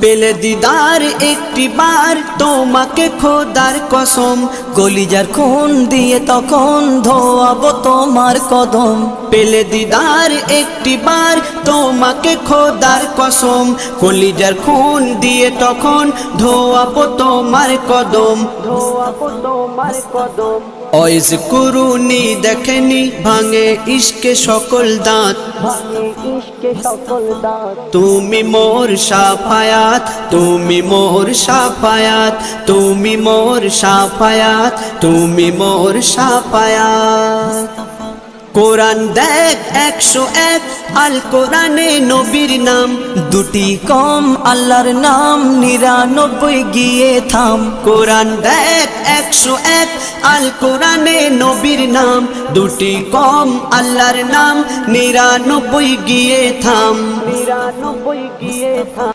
পেলে দিদার একটি বার তোমাকে খোদার কসম, কলিজার খুন দিয়ে তখন ধোয়াবো তোমার কদম। পেলে দিদার একটি বার তোমাকে খোদার কসম, কলিজার খুন দিয়ে তখন ধোয়াবো তোমার কদম, ধোয়াবো তোমার কদম। ওয়াইজ কুরুনি দেখেনি ভাঙে ইশকে সকল দাঁত, ভাঙে ইশকে সকল দাঁত। তুমি মোর শাফায়াত, তুমি মোর শাফায়াত, তুমি মোর শাফায়াত, তুমি মোর শাফায়াত। কোরআন দেখ 101 আল কোরআনে নবীর নাম, দুটি কম আল্লাহর নাম 99 গিয়ে থাম। কোরআন দেখ 101 আল কোরআনে নবীর নাম, দুটি কম আল্লাহর নাম 99 গিয়ে থাম, 99 গিয়ে থাম।